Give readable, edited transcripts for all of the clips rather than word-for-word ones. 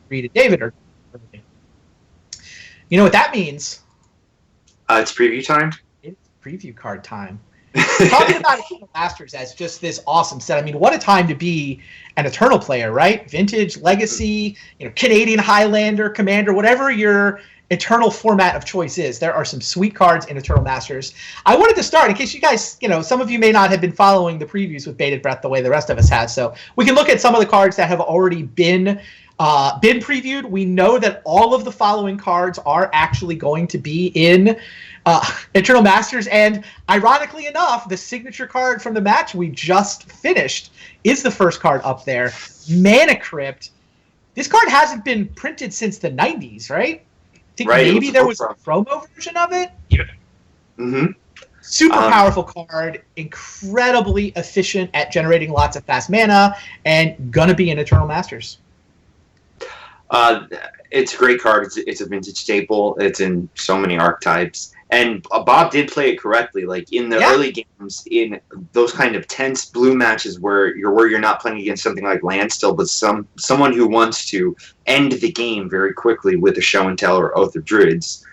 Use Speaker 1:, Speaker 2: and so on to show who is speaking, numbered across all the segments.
Speaker 1: Reed and David are. You know what that means?
Speaker 2: It's preview time.
Speaker 1: It's preview card time. Talking about Eternal Masters as just this awesome set. I mean, what a time to be an Eternal player, right? Vintage, Legacy, Canadian Highlander, Commander, whatever your Eternal format of choice is. There are some sweet cards in Eternal Masters. I wanted to start, in case you guys, some of you may not have been following the previews with bated breath the way the rest of us have. So we can look at some of the cards that have already been previewed. We know that all of the following cards are actually going to be in Eternal Masters, and ironically enough, the signature card from the match we just finished is the first card up there, Mana Crypt. This card hasn't been printed since the 90s, right? I think maybe there was a promo version of it.
Speaker 2: Yeah. Mm-hmm.
Speaker 1: Super powerful card, incredibly efficient at generating lots of fast mana, and gonna be in Eternal Masters.
Speaker 2: It's a great card. It's a vintage staple. It's in so many archetypes. And Bob did play it correctly. Like in the early games, in those kind of tense blue matches where you're not playing against something like Landstill, but someone who wants to end the game very quickly with a Show and Tell or Oath of Druids,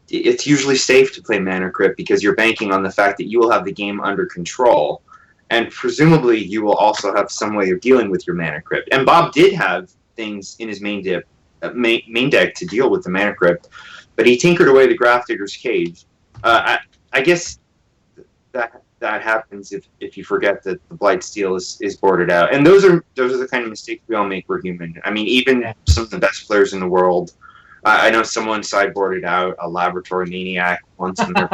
Speaker 2: it's usually safe to play Mana Crypt because you're banking on the fact that you will have the game under control. And presumably you will also have some way of dealing with your Mana Crypt. And Bob did have things in his main deck to deal with the Mana Crypt, but he tinkered away the Grafdigger's Cage. I guess that happens if you forget that the Blightsteel is boarded out, and those are the kind of mistakes we all make. We're human. I mean, even some of the best players in the world. I know someone sideboarded out a Laboratory Maniac once in their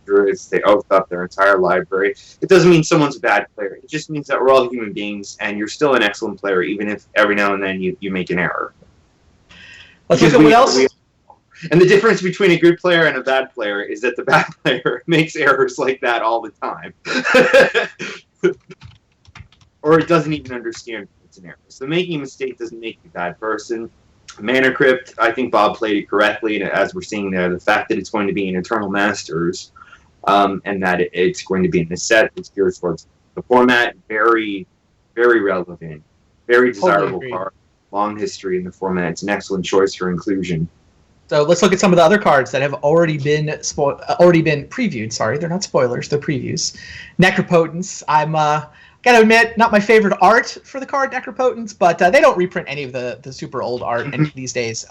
Speaker 2: Druids. They oathed up their entire library. It doesn't mean someone's a bad player. It just means that we're all human beings, and you're still an excellent player, even if every now and then you make an error.
Speaker 1: Let's look at what else.
Speaker 2: And the difference between a good player and a bad player is that the bad player makes errors like that all the time. Or it doesn't even understand it's an error. So making a mistake doesn't make you a bad person. Mana Crypt, I think Bob played it correctly, and as we're seeing there, the fact that it's going to be in Eternal Masters, and that it's going to be in the set that's geared towards the format, very, very relevant, very desirable card, long history in the format. It's an excellent choice for inclusion.
Speaker 1: So let's look at some of the other cards that have already been previewed. Sorry, they're not spoilers; they're previews. Necropotence. I'm gotta admit, not my favorite art for the card Necropotence, but they don't reprint any of the super old art these days.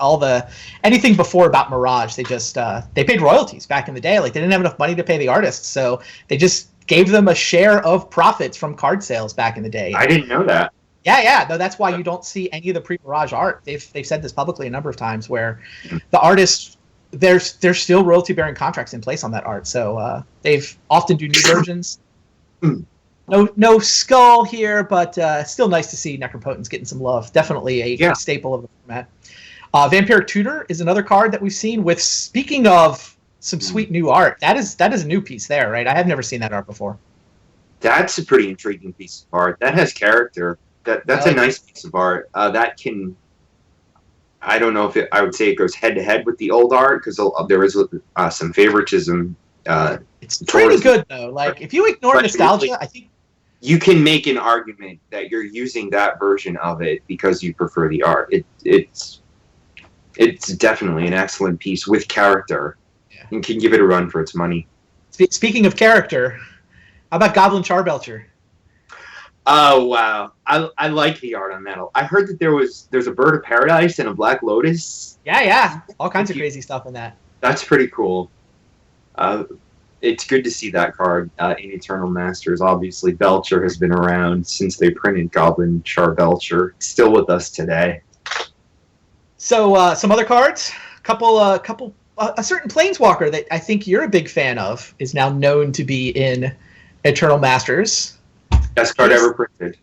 Speaker 1: Anything before about Mirage, they just they paid royalties back in the day. Like they didn't have enough money to pay the artists, so they just gave them a share of profits from card sales back in the day.
Speaker 2: I didn't know that.
Speaker 1: Yeah. No, that's why you don't see any of the pre-Mirage art. They've said this publicly a number of times, where the artists there's still royalty-bearing contracts in place on that art. So they've often do new versions. No skull here, but still nice to see Necropotence getting some love. Definitely a staple of the format. Vampiric Tutor is another card that we've seen with. Speaking of some sweet new art, that is a new piece there, right? I have never seen that art before.
Speaker 2: That's a pretty intriguing piece of art. That has character. That's a nice piece of art. That can. I don't know if I would say it goes head to head with the old art because there is some favoritism.
Speaker 1: It's pretty good though. Like if you ignore nostalgia, I think
Speaker 2: you can make an argument that you're using that version of it because you prefer the art. It's definitely an excellent piece with character. Yeah. You can give it a run for its money.
Speaker 1: Speaking of character, how about Goblin Charbelcher?
Speaker 2: Oh wow, I like the art on that. I heard that there's a Bird of Paradise and a Black Lotus.
Speaker 1: Yeah, all kinds of crazy stuff in that.
Speaker 2: That's pretty cool. It's good to see that card in Eternal Masters. Obviously, Belcher has been around since they printed Goblin Charbelcher. Still with us today.
Speaker 1: So some other cards, a certain Planeswalker that I think you're a big fan of is now known to be in Eternal Masters.
Speaker 2: Best card ever printed.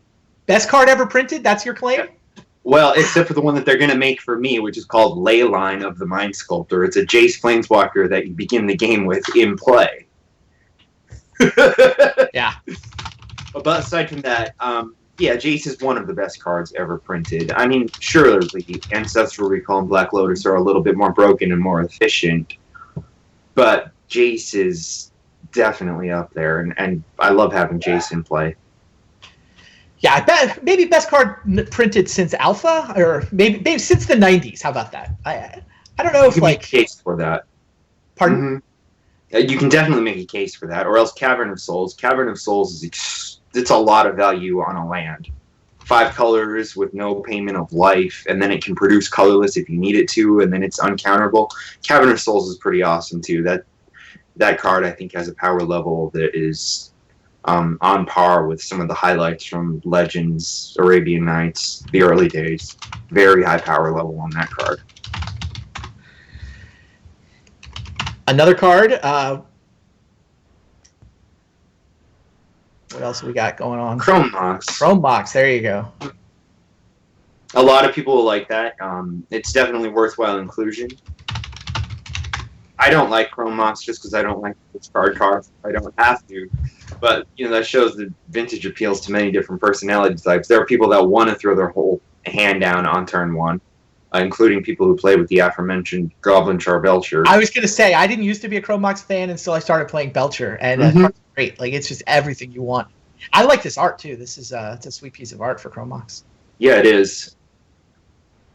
Speaker 1: Best card ever printed? That's your claim?
Speaker 2: Yeah. Well, except for the one that they're going to make for me, which is called Leyline of the Mind Sculptor. It's a Jace Planeswalker that you begin the game with in play.
Speaker 1: Yeah.
Speaker 2: But aside from that, Jace is one of the best cards ever printed. I mean, surely Ancestral Recall and Black Lotus are a little bit more broken and more efficient, but Jace is definitely up there, and I love having Jace in play.
Speaker 1: Yeah, I bet maybe best card printed since Alpha, or maybe since the '90s. How about that? I don't know
Speaker 2: You
Speaker 1: if
Speaker 2: can make
Speaker 1: like.
Speaker 2: a case for that.
Speaker 1: Pardon?
Speaker 2: You can definitely make a case for that, or else Cavern of Souls. Cavern of Souls it's a lot of value on a land. 5 colors with no payment of life, and then it can produce colorless if you need it to, and then it's uncounterable. Cavern of Souls is pretty awesome too. That card I think has a power level that is on par with some of the highlights from Legends, Arabian Nights, the early days. Very high power level on that card.
Speaker 1: Another card. What else we got going on?
Speaker 2: Chrome Mox.
Speaker 1: Chrome Mox. There you go.
Speaker 2: A lot of people will like that. It's definitely worthwhile inclusion. I don't like Chrome Mox just because I don't like discard cards. I don't have to. But, that shows that Vintage appeals to many different personality types. There are people that want to throw their whole hand down on turn 1, including people who play with the aforementioned Goblin Char Belcher.
Speaker 1: I was going to say, I didn't used to be a Chrome Mox fan until I started playing Belcher, and it's great. Like, it's just everything you want. I like this art, too. This is it's a sweet piece of art for Chrome Mox.
Speaker 2: Yeah, it is.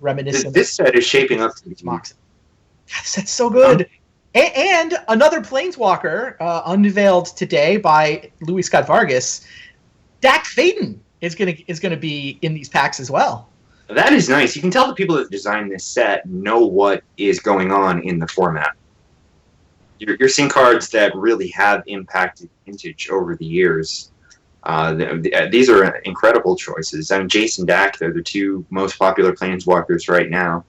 Speaker 1: Reminiscent.
Speaker 2: This set is shaping up to be
Speaker 1: Mox. God, this set's so good. And another Planeswalker unveiled today by Louis Scott Vargas. Dak Faden is gonna be in these packs as well.
Speaker 2: That is nice. You can tell the people that designed this set know what is going on in the format. You're seeing cards that really have impacted Vintage over the years. These are incredible choices. I mean, Jason Dak, they're the 2 most popular Planeswalkers right now.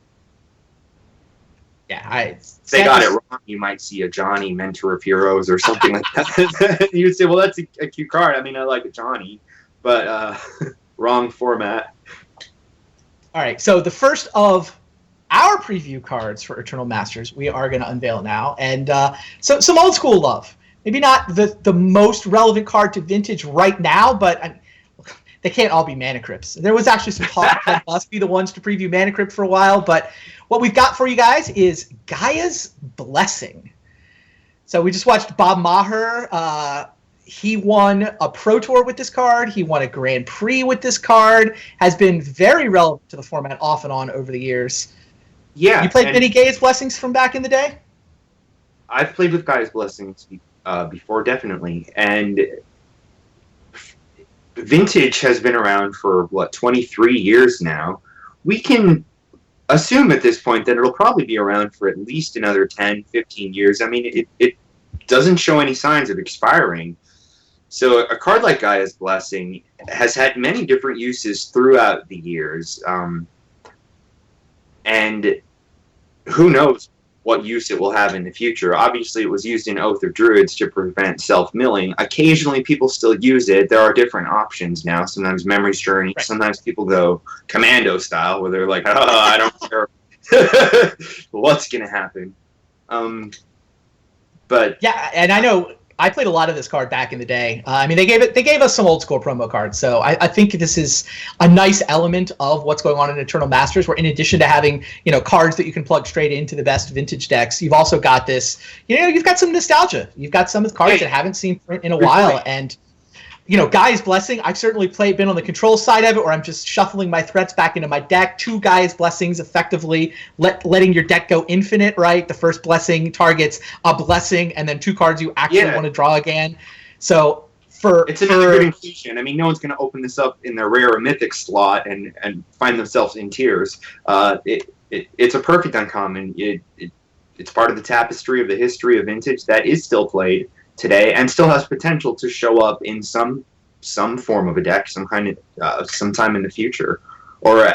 Speaker 1: Yeah,
Speaker 2: they got it wrong. You might see a Johnny, Mentor of Heroes, or something like that. You'd say, well, that's a cute card. I mean, I like a Johnny, but wrong format.
Speaker 1: All right, so the first of our preview cards for Eternal Masters we are going to unveil now, and so some old school love. Maybe not the most relevant card to Vintage right now, but they can't all be Mana Crypts. There was actually some talk that must be the ones to preview Mana Crypt for a while, but what we've got for you guys is Gaea's Blessing. So we just watched Bob Maher. He won a Pro Tour with this card. He won a Grand Prix with this card. Has been very relevant to the format off and on over the years.
Speaker 2: Yeah.
Speaker 1: You played many Gaea's Blessings from back in the day?
Speaker 2: I've played with Gaea's Blessings before, definitely. And Vintage has been around for, 23 years now. We can assume at this point that it'll probably be around for at least another 10, 15 years. I mean, it doesn't show any signs of expiring. So a card like Gaea's Blessing has had many different uses throughout the years. And who knows what use it will have in the future. Obviously, it was used in Oath of Druids to prevent self-milling. Occasionally, people still use it. There are different options now. Sometimes Memory's Journey. Right. Sometimes people go Commando style, where they're like, oh, I don't care what's going to happen. But
Speaker 1: yeah, and I know I played a lot of this card back in the day. I mean, they gave us some old school promo cards, so I think this is a nice element of what's going on in Eternal Masters. Where in addition to having cards that you can plug straight into the best Vintage decks, you've also got this. You've got some nostalgia. You've got some cards that haven't seen print in a while, and Gaea's Blessing. I've certainly been on the control side of it, where I'm just shuffling my threats back into my deck. 2 Gaea's Blessings, effectively letting your deck go infinite. Right, the first blessing targets a blessing, and then 2 cards you actually want to draw again. So
Speaker 2: it's another good inclusion. I mean, no one's going to open this up in their rare or mythic slot and find themselves in tears. It's a perfect uncommon. It's part of the tapestry of the history of Vintage that is still played today and still has potential to show up in some form of a deck, sometime in the future. Or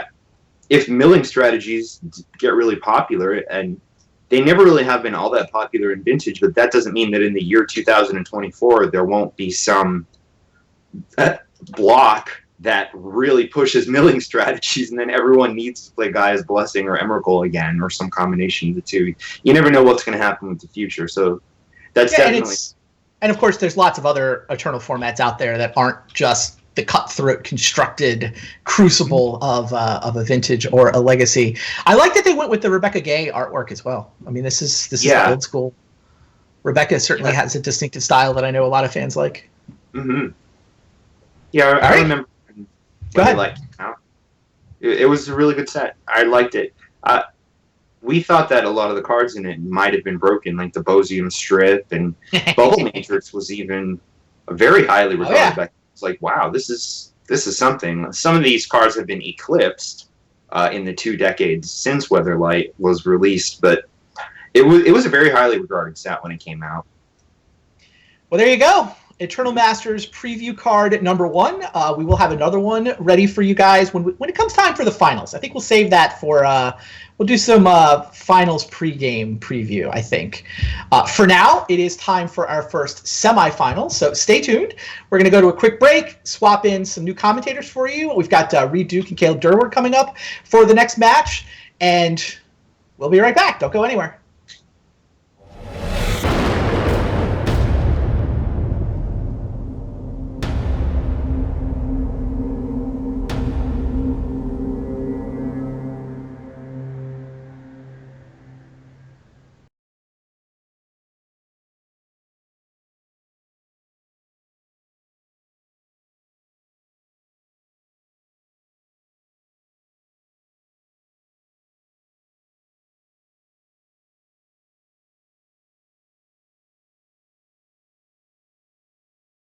Speaker 2: if milling strategies get really popular, and they never really have been all that popular in Vintage, but that doesn't mean that in the year 2024 there won't be some block that really pushes milling strategies, and then everyone needs to play Gaea's Blessing or Emrakul again, or some combination of the two. You never know what's going to happen with the future, so that's definitely...
Speaker 1: And of course, there's lots of other Eternal formats out there that aren't just the cutthroat constructed crucible of a Vintage or a Legacy. I like that they went with the Rebecca Gay artwork as well. I mean, this is old school. Rebecca certainly has a distinctive style that I know a lot of fans like.
Speaker 2: Mm-hmm. Yeah, I remember
Speaker 1: Go
Speaker 2: when they
Speaker 1: ahead.
Speaker 2: like came out. It was a really good set. I liked it. We thought that a lot of the cards in it might have been broken, like the Bosium Strip and Bubble Matrix was even very highly regarded.
Speaker 1: Yeah.
Speaker 2: It's like, wow, this is something. Some of these cards have been eclipsed in the 2 decades since Weatherlight was released, but it was a very highly regarded set when it came out.
Speaker 1: Well, there you go. Eternal Masters preview card number 1. We will have another one ready for you guys when it comes time for the finals. I think we'll save that for we'll do some finals pregame preview, I think. For now, it is time for our first semifinals, so stay tuned. We're going to go to a quick break, swap in some new commentators for you. We've got Reed Duke and Caleb Durward coming up for the next match, and we'll be right back. Don't go anywhere.